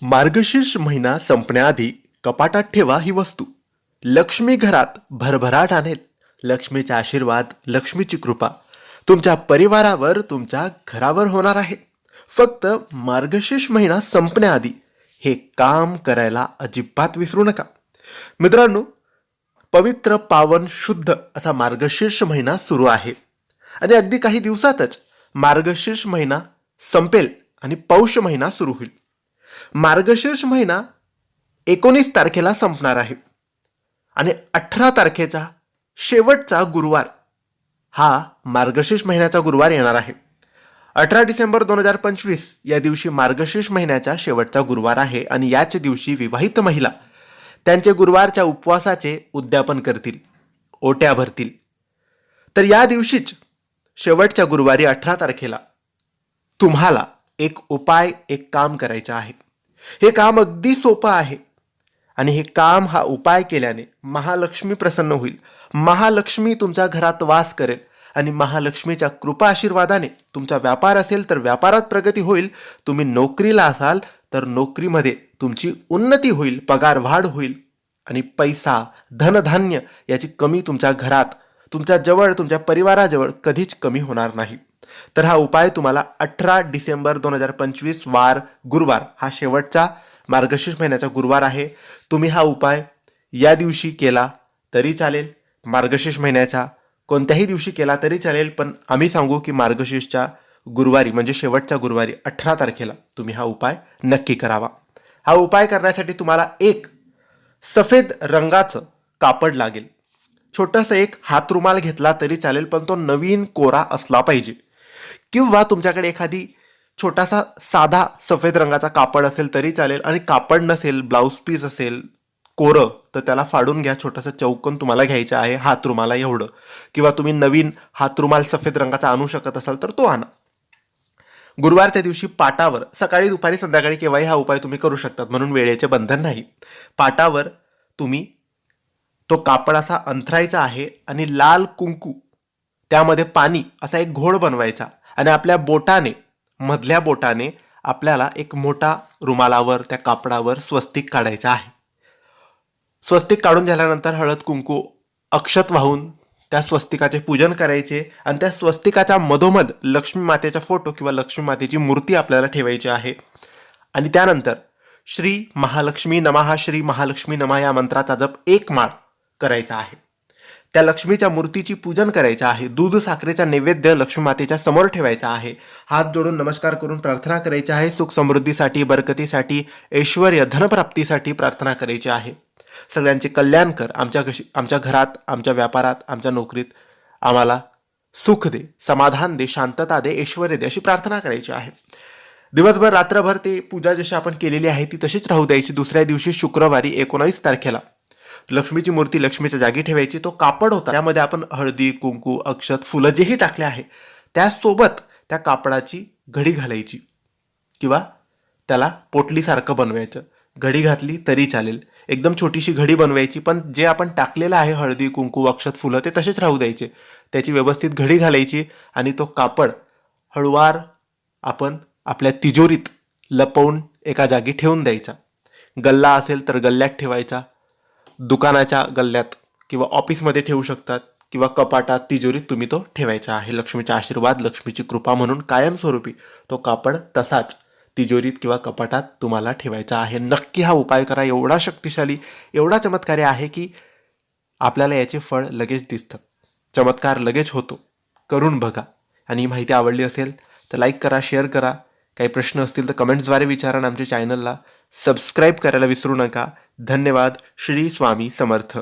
मार्गशीर्ष महिना संपण्याआधी कपाटात ठेवा ही वस्तू. लक्ष्मी घरात भरभराट आणेल. लक्ष्मीचा आशीर्वाद, लक्ष्मीची कृपा तुमच्या परिवारावर, तुमच्या घरावर होणार आहे. फक्त मार्गशीर्ष महिना संपण्याआधी हे काम करायला अजिबात विसरू नका. मित्रांनो, पवित्र, पावन, शुद्ध असा मार्गशीर्ष महिना सुरू आहे आणि अगदी काही दिवसातच मार्गशीर्ष महिना संपेल आणि पौष महिना सुरू होईल. मार्गशीर्ष महिना 19 तारखेला संपणार आहे आणि 18 तारखेचा शेवटचा गुरुवार हा मार्गशीर्ष महिन्याचा गुरुवार येणार आहे. 18 डिसेंबर 2025 या दिवशी मार्गशीर्ष महिन्याचा शेवटचा गुरुवार आहे आणि याच दिवशी विवाहित महिला त्यांचे गुरुवारच्या उपवासाचे उद्यापन करतील, ओट्या भरतील. तर या दिवशीच शेवटच्या गुरुवारी 18 तारखेला तुम्हाला एक उपाय, एक काम करायचं आहे. हे काम अगदी सोपं आहे आणि हे काम, हा उपाय केल्याने महालक्ष्मी प्रसन्न होईल. महालक्ष्मी तुमच्या घरात वास करेल आणि महालक्ष्मीच्या कृपा आशीर्वादाने तुमचा व्यापार असेल तर व्यापारात प्रगती होईल. तुम्ही नोकरीला असाल तर नोकरीमध्ये तुमची उन्नती होईल, पगार वाढ होईल आणि पैसा, धनधान्य याची कमी तुमच्या घरात, तुमच्या जवळ, तुमच्या परिवाराजवळ कधीच कमी होणार नाही. तर हा उपाय तुम्हाला 18 डिसेंबर 2025 वार गुरुवार, हा शेवटचा मार्गशीर्ष महिन्याचा गुरुवार आहे. तुम्ही हा उपाय या दिवशी केला तरी चालेल, मार्गशीर्ष महिन्याच्या कोणत्याही दिवशी केला तरी चालेल, पण आम्ही सांगू की मार्गशीर्षच्या गुरुवारी म्हणजे शेवटच्या गुरुवारी 18 तारखेला तुम्ही हा उपाय नक्की करावा. हा उपाय करण्यासाठी तुम्हाला एक सफेद रंगाचं कापड लागेल. छोटंसं एक हातरुमाल घेतला तरी चालेल, पण तो नवीन कोरा असला पाहिजे. किंवा तुमच्याकडे एखादी छोटासा साधा सफेद रंगाचा कापड असेल तरी चालेल. आणि कापड नसेल, ब्लाऊज पीस असेल कोरं, तर त्याला फाडून घ्या. छोटंसं चौकोन तुम्हाला घ्यायचं आहे हातरुमाला एवढं. किंवा तुम्ही नवीन हातरुमाल सफेद रंगाचा आणू शकत असाल तर तो आणा. गुरुवारच्या दिवशी पाटावर सकाळी, दुपारी, संध्याकाळी केव्हाही हा उपाय तुम्ही करू शकतात, म्हणून वेळेचे बंधन नाही. पाटावर तुम्ही तो कापड असा अंथरायचा आहे आणि लाल कुंकू, त्यामध्ये पाणी असा एक घोळ बनवायचा आणि आपल्या बोटाने, मधल्या बोटाने आपल्याला एक मोठा रुमालावर, त्या कापडावर स्वस्तिक काढायचा आहे. स्वस्तिक काढून झाल्यानंतर हळद, कुंकू, अक्षत वाहून त्या स्वस्तिकाचे पूजन करायचे आणि त्या स्वस्तिकाच्या मधोमध लक्ष्मी मातेचा फोटो किंवा लक्ष्मी मातेची मूर्ती आपल्याला ठेवायची आहे. आणि त्यानंतर श्री महालक्ष्मी नमः, श्री महालक्ष्मी नमः या मंत्राचा जप 1 माळ करायचा आहे. त्या लक्ष्मीच्या मूर्तीची पूजन करायचं आहे. दूध साखरेचा नैवेद्य लक्ष्मी मातेच्या समोर ठेवायचा आहे. हात जोडून नमस्कार करून प्रार्थना करायची आहे. सुख समृद्धीसाठी, बरकतीसाठी, ऐश्वर्य, धनप्राप्तीसाठी प्रार्थना करायची आहे. सगळ्यांचे कल्याण कर. आमच्या घरात, आमच्या व्यापारात, आमच्या नोकरीत आम्हाला सुख दे, समाधान दे, शांतता दे, ऐश्वर्य दे, अशी प्रार्थना करायची आहे. दिवसभर, रात्रभर ते पूजा जशी आपण केलेली आहे ती तशीच राहू द्यायची. दुसऱ्या दिवशी शुक्रवारी 19 तारखेला लक्ष्मीची मूर्ती लक्ष्मीच्या जागी ठेवायची. तो कापड होता, त्यामध्ये आपण हळदी, कुंकू, अक्षत, फुलं जेही टाकले आहे त्यासोबत त्या कापडाची घडी घालायची किंवा त्याला पोटलीसारखं बनवायचं. घडी घातली तरी चालेल, एकदम छोटीशी घडी बनवायची, पण जे आपण टाकलेलं आहे हळदी, कुंकू, अक्षत, फुलं ते तसेच राहू द्यायचे. त्याची व्यवस्थित घडी घालायची आणि तो कापड हळूवार आपण आपल्या तिजोरीत लपवून एका जागी ठेवून द्यायचा. गल्ला असेल तर गल्ल्यात ठेवायचा, दुकानाच्या गल्ल्यात किंवा ऑफिसमध्ये ठेवू शकतात किंवा कपाटात, तिजोरीत तुम्ही तो ठेवायचा आहे. लक्ष्मीचा आशीर्वाद, लक्ष्मीची कृपा म्हणून कायमस्वरूपी तो कापड तसाच तिजोरीत किंवा कपाटात तुम्हाला ठेवायचा आहे. नक्की हा उपाय करा. एवढा शक्तिशाली, एवढा चमत्कारी आहे की आपल्याला याचे फळ लगेच दिसतात. चमत्कार लगेच होतो. करून बघा. आणि ही माहिती आवडली असेल तर लाईक करा, शेअर करा. काही प्रश्न असतील तर कमेंट्सद्वारे विचारा. आमच्या चॅनलला सबस्क्राईब करायला विसरू नका. धन्यवाद. श्री स्वामी समर्थ.